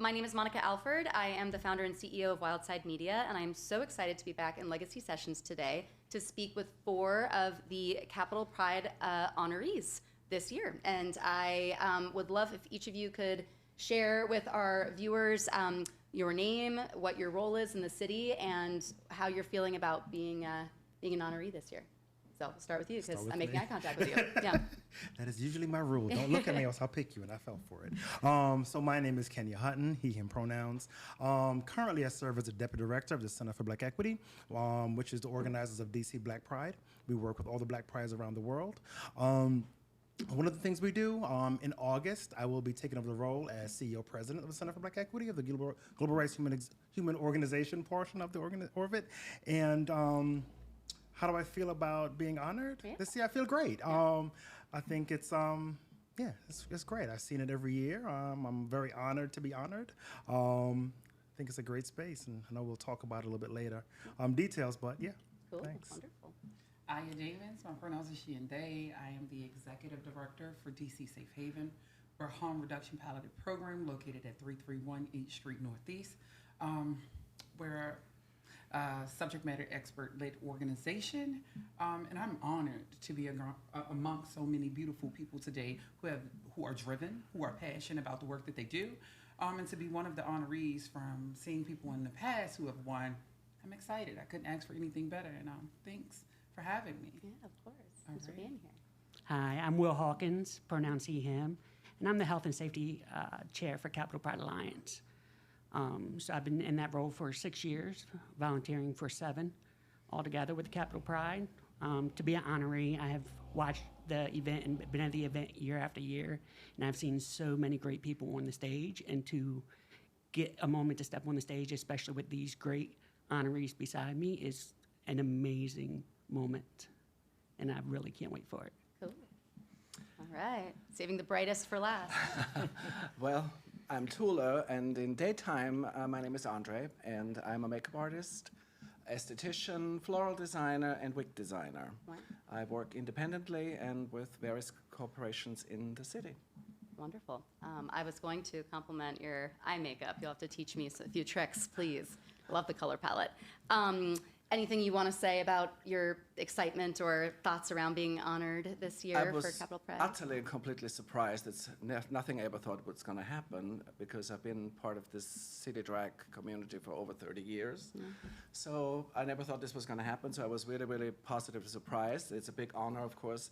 my name is Monica Alford. I am the founder and CEO of Wildside Media, and I'm so excited to be back in Legacy Sessions today to speak with 4 of the Capitol Pride honorees this year. And I would love if each of you could share with our viewers your name, what your role is in the city, and how you're feeling about being an honoree this year. So we'll start with you because I'm making eye contact with you. Yeah. That is usually my rule. Don't look at me else I'll pick you, and I fell for it. So my name is Kenya Hutton, he, him pronouns. Currently I serve as the Deputy Director of the Center for Black Equity, which is the organizers of DC Black Pride. We work with all the Black Prides around the world. One of the things we do, in August, I will be taking over the role as CEO President of the Center for Black Equity, of the Global Rights Human Organization portion of the orbit. And how do I feel about being honored? Yeah. This year, I feel great. I think it's great. I've seen it every year. I'm very honored to be honored. I think it's a great space, and I know we'll talk about it a little bit later. Details, but yeah. Cool. Thanks. Wonderful. Aya Davis, my pronouns are she and they. I am the Executive Director for DC Safe Haven. We're a harm reduction palliative program located at 331 H Street Northeast. We're subject matter expert-led organization, and I'm honored to be amongst so many beautiful people today who are driven, who are passionate about the work that they do, and to be one of the honorees from seeing people in the past who have won. I'm excited. I couldn't ask for anything better, and thanks for having me. Yeah, of course. Thanks for being here. Hi, I'm Will Hawkins, pronouns he, him, and I'm the Health and Safety Chair for Capitol Pride Alliance. So I've been in that role for 6 years, volunteering for 7 altogether with Capitol Pride. To be an honoree, I have watched the event and been at the event year after year, and I've seen so many great people on the stage, and to get a moment to step on the stage, especially with these great honorees beside me, is an amazing moment, and I really can't wait for it. Cool. All right. Saving the brightest for last. Well, I'm Tula, and in daytime, my name is Andre, and I'm a makeup artist, esthetician, floral designer, and wig designer. Wow. I work independently and with various corporations in the city. Wonderful. I was going to compliment your eye makeup. You'll have to teach me a few tricks, please. I love the color palette. Anything you want to say about your excitement or thoughts around being honored this year for Capitol Pride? I was utterly and completely surprised. It's nothing I ever thought was going to happen, because I've been part of this city drag community for over 30 years. Mm-hmm. So I never thought this was going to happen, so I was really, really positively surprised. It's a big honor, of course,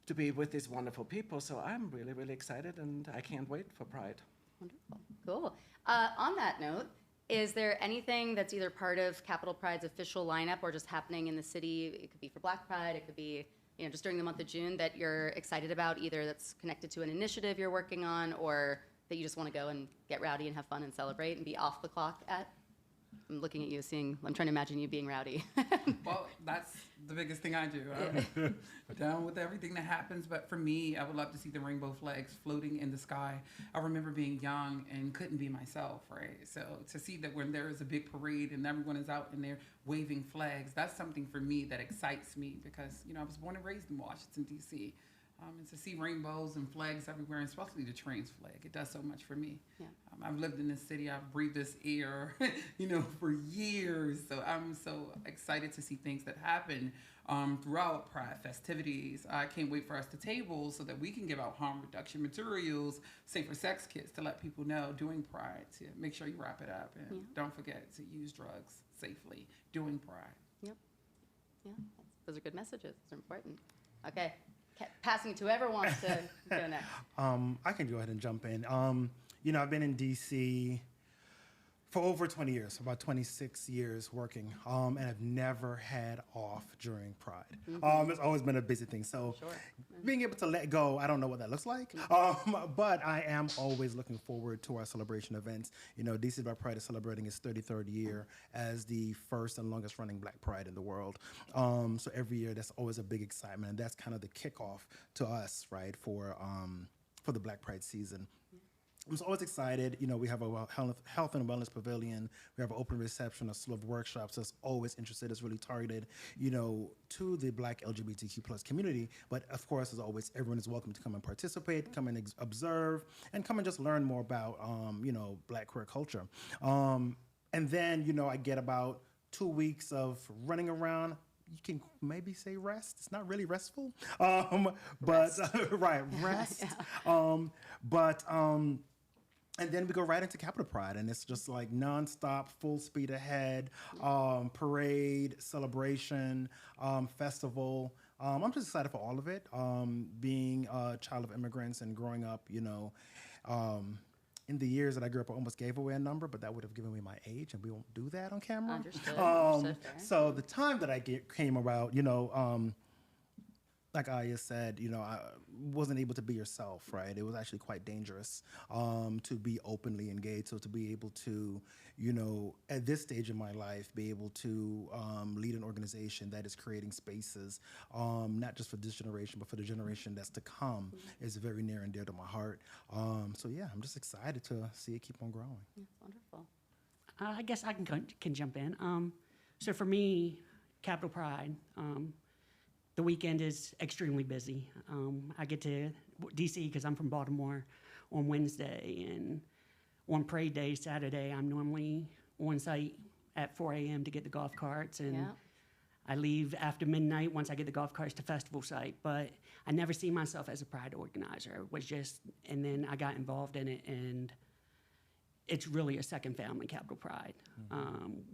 to be with these wonderful people, so I'm really, really excited, and I can't wait for Pride. Wonderful. Cool. On that note, is there anything that's either part of Capitol Pride's official lineup or just happening in the city? It could be for Black Pride, it could be just during the month of June, that you're excited about, either that's connected to an initiative you're working on, or that you just want to go and get rowdy and have fun and celebrate and be off the clock at? I'm looking at you, I'm trying to imagine you being rowdy. Well, that's the biggest thing I do. I'm down with everything that happens, but for me, I would love to see the rainbow flags floating in the sky. I remember being young and couldn't be myself, right? So to see that when there is a big parade and everyone is out in there waving flags, that's something for me that excites me, because, I was born and raised in Washington, D.C., and to see rainbows and flags everywhere, and especially the trans flag, it does so much for me. Yeah. I've lived in this city, I've breathed this air, for years. So I'm so excited to see things that happen throughout Pride festivities. I can't wait for us to table so that we can give out harm reduction materials, safer sex kits, to let people know during Pride to make sure you wrap it up, and don't forget to use drugs safely during Pride. Yep. Yeah. Those are good messages. Those are important. Okay. Passing it to whoever wants to go next. I can go ahead and jump in. I've been in DC for over 20 years, about 26 years working, and I've never had off during Pride. Mm-hmm. It's always been a busy thing. So Sure. being able to let go, I don't know what that looks like, but I am always looking forward to our celebration events. DC Black Pride is celebrating its 33rd year as the first and longest running Black Pride in the world. So every year, that's always a big excitement, and that's kind of the kickoff to us, right, for the Black Pride season. I'm always excited. You know, we have a health and wellness pavilion. We have an open reception, a slew of workshops that's always interested. It's really targeted, you know, to the Black LGBTQ plus community. But of course, as always, everyone is welcome to come and participate, come and observe, and come and just learn more about, you know, Black queer culture. And then, you know, I get about 2 weeks of running around. You can maybe say rest. It's not really restful, but right, rest. But and then we go right into Capitol Pride, and it's just like nonstop, full speed ahead, parade, celebration, festival. I'm just excited for all of it. Being a child of immigrants and growing up, you know, in the years that I grew up, I almost gave away a number, but that would have given me my age, and we won't do that on camera. Understood. So the time that I came about, you know, like Aya said, you know, I wasn't able to be yourself, right? It was actually quite dangerous to be openly engaged. So to be able to, you know, at this stage in my life, be able to lead an organization that is creating spaces, not just for this generation, but for the generation that's to come, is very near and dear to my heart. So yeah, I'm just excited to see it keep on growing. That's wonderful. I guess I can jump in. So for me, Capitol Pride, the weekend is extremely busy. I get to DC because I'm from Baltimore on Wednesday, and on parade day, Saturday, I'm normally on site at 4 a.m. to get the golf carts, and I leave after midnight once I get the golf carts to festival site. But I never see myself as a pride organizer. It was just, and then I got involved in it, and it's really a second family, Capitol Pride.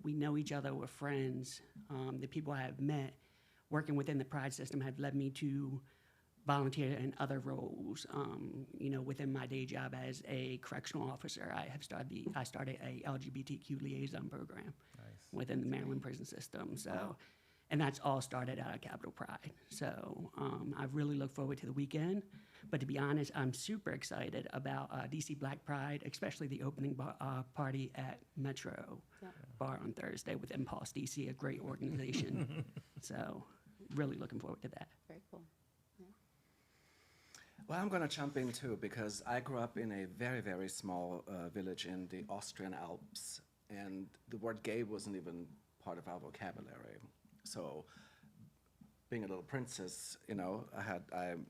We know each other, we're friends. The people I have met working within the Pride system have led me to volunteer in other roles. You know, within my day job as a correctional officer, I started a LGBTQ liaison program within the Maryland prison system. So, and that's all started out of Capitol Pride. So I really look forward to the weekend. But to be honest, I'm super excited about DC Black Pride, especially the opening party at Metro Bar on Thursday with Impulse DC, a great organization. So really looking forward to that. Very cool. Well, I'm going to jump in too, because I grew up in a very, very small village in the Austrian Alps, and the word gay wasn't even part of our vocabulary. So being a little princess, you know,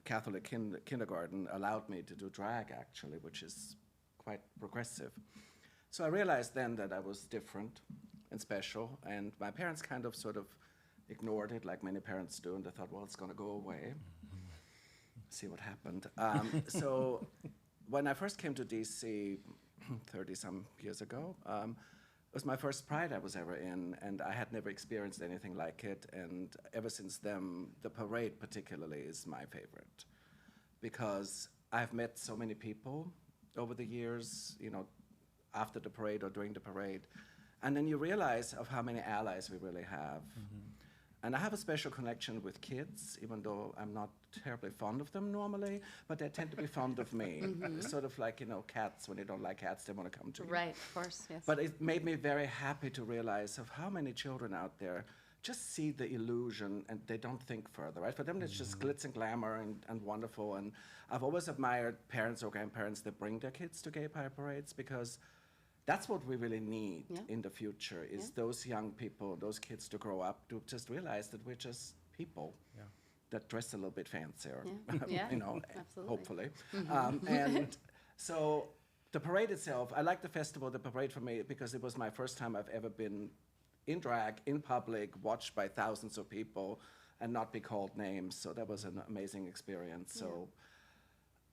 Catholic kindergarten allowed me to do drag, actually, which is quite progressive. So I realized then that I was different and special, and my parents kind of sort of ignored it, like many parents do, and they thought, well, it's going to go away. See what happened. So when I first came to DC 30-some years ago, it was my first Pride I was ever in, and I had never experienced anything like it. And ever since then, the parade particularly is my favorite, because I've met so many people over the years, you know, after the parade or during the parade, and then you realize of how many allies we really have. And I have a special connection with kids, even though I'm not terribly fond of them normally, but they tend to be fond of me. Sort of like, you know, cats, when you don't like cats, they want to come to you. Right, of course, yes. But it made me very happy to realize of how many children out there just see the illusion and they don't think further, right? For them, it's just glitz and glamour and wonderful. And I've always admired parents or grandparents that bring their kids to gay pride parades, because that's what we really need in the future, is those young people, those kids to grow up to just realize that we're just people that dress a little bit fancier, you know, absolutely. hopefully. And so the parade itself, I like the festival, the parade for me, because it was my first time I've ever been in drag, in public, watched by thousands of people, and not be called names. So that was an amazing experience. So,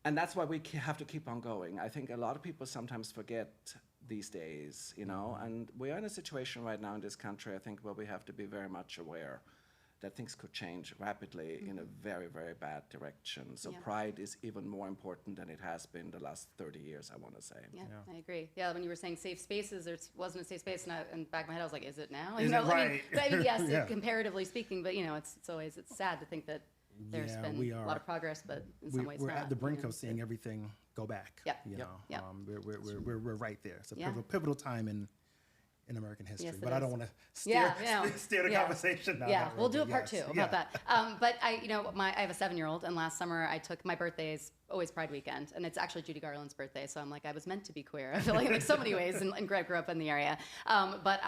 and that's why we have to keep on going. I think a lot of people sometimes forget these days, you know, and we are in a situation right now in this country, I think, where we have to be very much aware that things could change rapidly in a very, very bad direction. So pride is even more important than it has been the last 30 years, I want to say. Yeah, I agree. Yeah, when you were saying safe spaces, there wasn't a safe space, and back in my head I was like, is it now? Is you know, it right? I mean, yes, comparatively speaking, but you know, it's sad to think that there's been a lot of progress, but in some ways we're not. at the brink of seeing everything go back. Yep. You Yep. know, Yep. we're right there. It's a pivotal time in American history. Yes, it but I don't is. want to steer, Yeah, yeah. steer the Yeah. conversation down Yeah, that road, we'll do a but part two yes, about yeah. that. But I have a 7-year-old, and last summer I took my birthday is always Pride weekend, and it's actually Judy Garland's birthday, so I'm like I was meant to be queer. I feel like in so many ways, and grew up in the area. But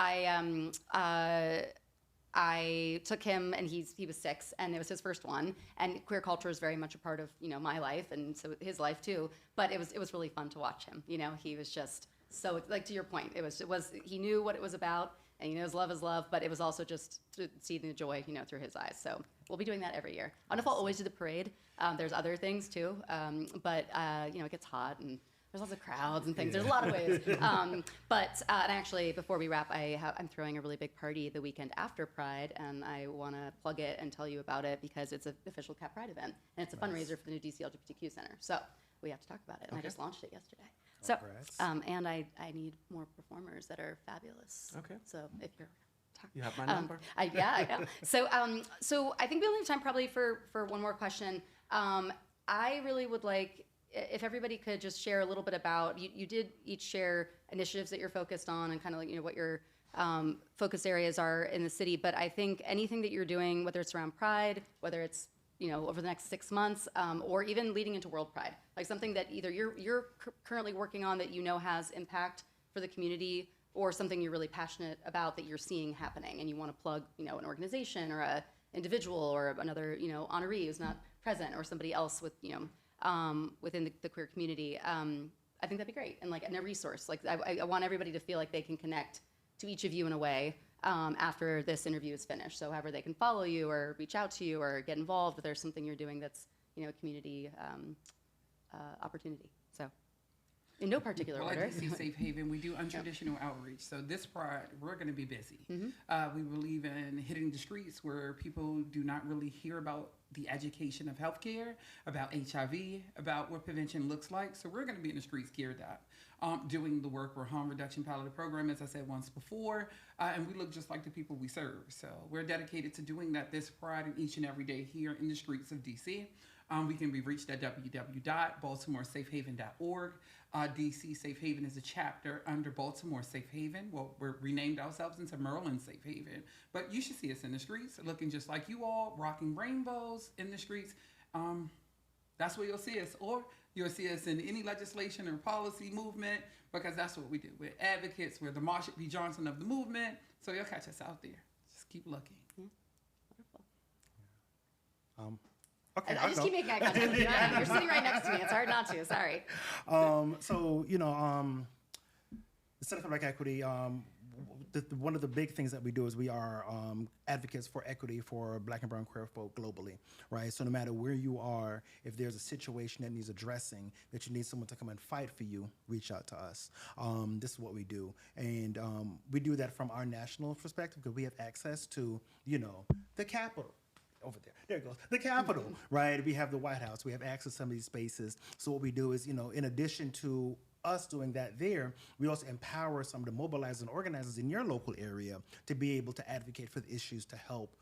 I took him, and he was 6, and it was his first one. And queer culture is very much a part of my life, and so his life too. But it was really fun to watch him. He was just so, like, to your point, it was he knew what it was about, and he knows love is love. But it was also just to see the joy through his eyes. So we'll be doing that every year. I don't know if I'll always do the parade. There's other things too, but it gets hot and there's lots of crowds and things. There's a lot of ways. And actually, before we wrap, I'm throwing a really big party the weekend after Pride, and I want to plug it and tell you about it because it's an official Cap Pride event, and it's a fundraiser for the new DC LGBTQ Center. So we have to talk about it, and I just launched it yesterday. So, Congrats. and I need more performers that are fabulous. Okay. So if you're You have my number. I know. So I think we only have time probably for one more question. I really would like if everybody could just share a little bit about, you did each share initiatives that you're focused on and kind of like, what your focus areas are in the city. But I think anything that you're doing, whether it's around Pride, whether it's, over the next 6 months, or even leading into World Pride, like something that either you're currently working on that has impact for the community, or something you're really passionate about that you're seeing happening and you want to plug, an organization or a individual or another, honoree who's not present, or somebody else with, within the queer community. I think that'd be great. And a resource, I want everybody to feel like they can connect to each of you in a way after this interview is finished. So however they can follow you or reach out to you or get involved if there's something you're doing that's, a community opportunity. So in no particular Well, order. at DC Safe Haven, we do untraditional outreach. So this Pride, we're going to be busy. We believe in hitting the streets where people do not really hear about the education of healthcare, about HIV, about what prevention looks like. So we're going to be in the streets geared up, doing the work for harm reduction palliative program, as I said once before, and we look just like the people we serve. So we're dedicated to doing that this Pride and each and every day here in the streets of DC. We can be reached at www.baltimoresafehaven.org. DC Safe Haven is a chapter under Baltimore Safe Haven. Well, we're renamed ourselves into Maryland Safe Haven. But you should see us in the streets, looking just like you all, rocking rainbows in the streets. That's where you'll see us. Or you'll see us in any legislation or policy movement, because that's what we do. We're advocates. We're the Marsha B. Johnson of the movement. So you'll catch us out there. Just keep looking. Yeah. Wonderful. Okay, I just keep making eye contact with you. You're sitting right next to me. It's hard not to. Sorry. So, the Center for Black Equity, one of the big things that we do is we are advocates for equity for Black and brown queer folk globally, right? So no matter where you are, if there's a situation that needs addressing, that you need someone to come and fight for you, reach out to us. This is what we do. And we do that from our national perspective because we have access to, the Capitol. Over there it goes. The Capitol, right? We have the White House. We have access to some of these spaces. So what we do is, in addition to us doing that there, we also empower some of the mobilizers and organizers in your local area to be able to advocate for the issues to help,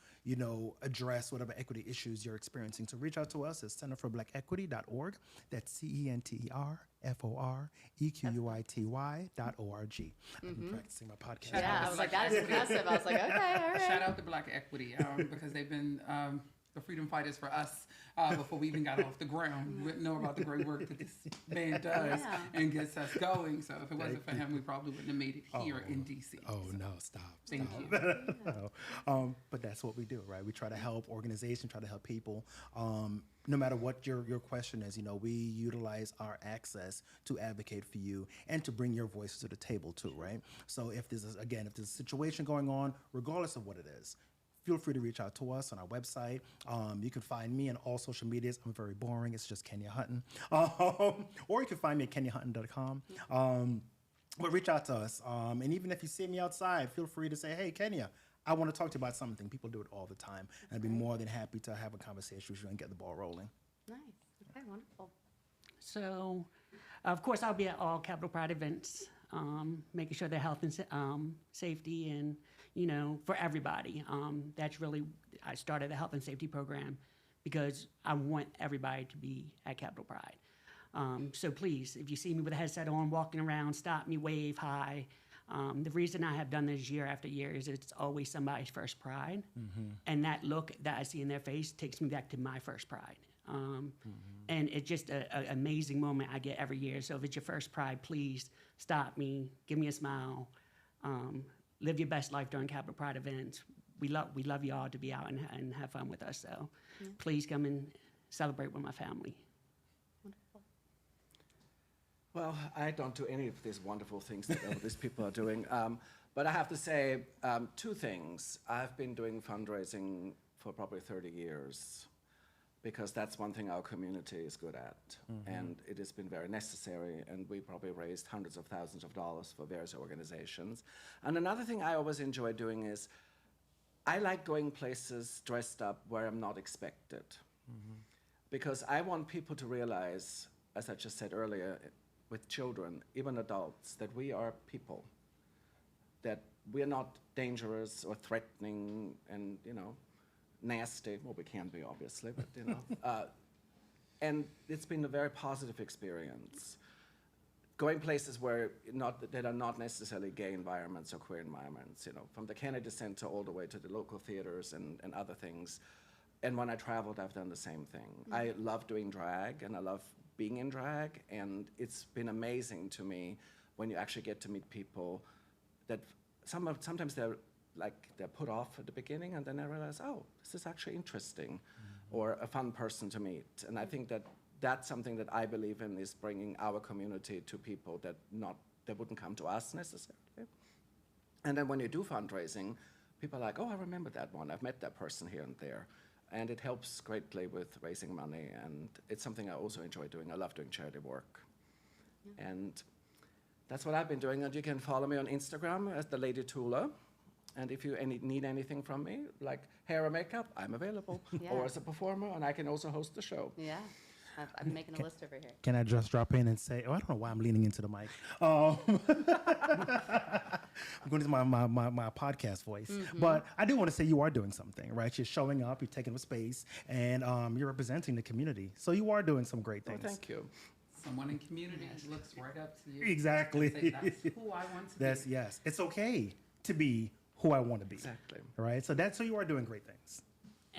address whatever equity issues you're experiencing. So reach out to us at centerforblack.equity.org. That's CENTERFOREQUITY.org. I've been practicing my podcast. Yeah, I was like, that is impressive. I was like, okay, all right. Shout out to Black Equity because they've been the freedom fighters for us before we even got off the ground. We wouldn't know about the great work that this man does and gets us going. So if it wasn't for him, we probably wouldn't have made it here in DC. Oh, so. no, stop. Thank you. No. But that's what we do, right? We try to help organizations, try to help people. No matter what your question is, we utilize our access to advocate for you and to bring your voices to the table too, right? So if there's a situation going on, regardless of what it is, feel free to reach out to us on our website. You can find me on all social medias. I'm very boring. It's just Kenya Hutton. Or you can find me at kenyahutton.com. But reach out to us. And even if you see me outside, feel free to say, hey, Kenya, I want to talk to you about something. People do it all the time. And I'd be more than happy to have a conversation with you and get the ball rolling. Nice. Okay, wonderful. So, of course, I'll be at all Capitol Pride events, making sure they're health and safety and, for everybody. That's really, I started a health and safety program because I want everybody to be at Capitol Pride. So please, if you see me with a headset on, walking around, stop me, wave, hi. The reason I have done this year after year is it's always somebody's first Pride. And that look that I see in their face takes me back to my first Pride. And it's just an amazing moment I get every year. So if it's your first Pride, please stop me, give me a smile, live your best life during Capitol Pride events. We love you all to be out and have fun with us. So please come and celebrate with my family. Well, I don't do any of these wonderful things that all these people are doing. But I have to say two things. I've been doing fundraising for probably 30 years because that's one thing our community is good at. And it has been very necessary. And we probably raised hundreds of thousands of dollars for various organizations. And another thing I always enjoy doing is I like going places dressed up where I'm not expected. Because I want people to realize, as I just said earlier, with children, even adults, that we are people, that we're not dangerous or threatening and, nasty. Well, we can be, obviously, but, and it's been a very positive experience. Going places that are not necessarily gay environments or queer environments, from the Kennedy Center all the way to the local theaters and other things. And when I traveled, I've done the same thing. I love doing drag, and I love being in drag, and it's been amazing to me when you actually get to meet people that sometimes they're put off at the beginning, and then I realize, oh, this is actually interesting, or a fun person to meet. And I think that's something that I believe in, is bringing our community to people that wouldn't come to us necessarily. And then when you do fundraising, people are like, oh, I remember that one. I've met that person here and there. And it helps greatly with raising money, and it's something I also enjoy doing. I love doing charity work. And that's what I've been doing, and you can follow me on Instagram as the Lady Tula. And if you need anything from me, like hair or makeup, I'm available. Or as a performer, and I can also host the show. Yeah. I'm making a list over here. Can I just drop in and say, I don't know why I'm leaning into the mic. I'm going to my podcast voice. But I do want to say you are doing something, right? You're showing up, you're taking up space, and you're representing the community. So you are doing some great things. Oh, thank you. Someone in community looks right up to you. Exactly. And say, that's who I want to be. Yes. It's okay to be who I want to be. Exactly. Right? So you are doing great things.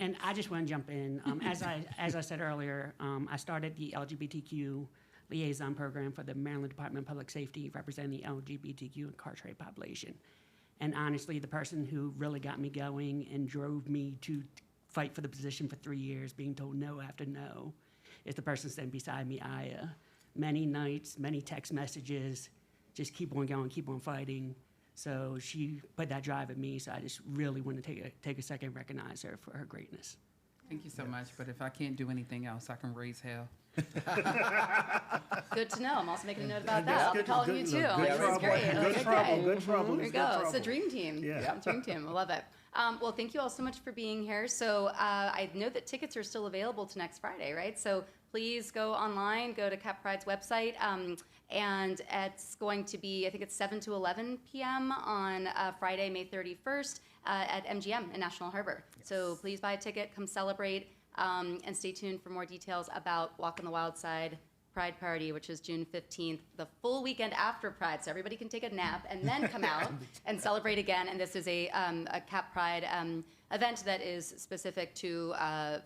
And I just want to jump in. As I said earlier, I started the LGBTQ liaison program for the Maryland Department of Public Safety, representing the LGBTQ incarcerated population. And honestly, the person who really got me going and drove me to fight for the position for 3 years, being told no after no, is the person sitting beside me, Aya. Many nights, many text messages, just keep on going, keep on fighting. So she put that drive in me, so I just really want to take a second and recognize her for her greatness. Thank you so much, but if I can't do anything else, I can raise hell. Good to know. I'm also making a note about that. I'll be calling you too. Good This is trouble. great. Good trouble. Good trouble. There you go. It's a dream team. Yeah. Dream team. I love it. Well, thank you all so much for being here. So I know that tickets are still available to next Friday, right? So please go online, go to Cap Pride's website, and it's going to be, I think it's 7 to 11 p.m. on Friday, May 31st at MGM in National Harbor. Yes. So please buy a ticket, come celebrate, and stay tuned for more details about Walk on the Wild Side Pride Party, which is June 15th, the full weekend after Pride, so everybody can take a nap and then come out and celebrate again. And this is a Cap Pride event that is specific to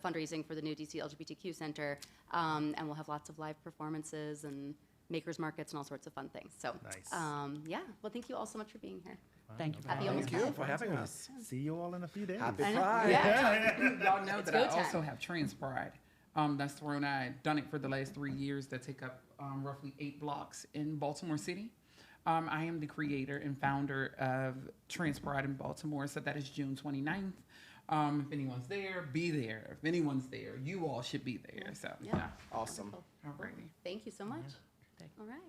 fundraising for the new DC LGBTQ Center, and we'll have lots of live performances and makers markets and all sorts of fun things. So, Nice. Well, thank you all so much for being here. Thank you. Happy Thank you for having us. See you all in a few days. Happy I know. Pride. Yeah. Y'all know that go I time. also have Trans Pride. That's thrown. I've done it for the last 3 years that take up roughly 8 blocks in Baltimore City. I am the creator and founder of Trans Pride in Baltimore, so that is June 29th. If anyone's there, be there. If anyone's there, you all should be there. So, Yeah. Awesome. Alrighty. Thank you so much. All right.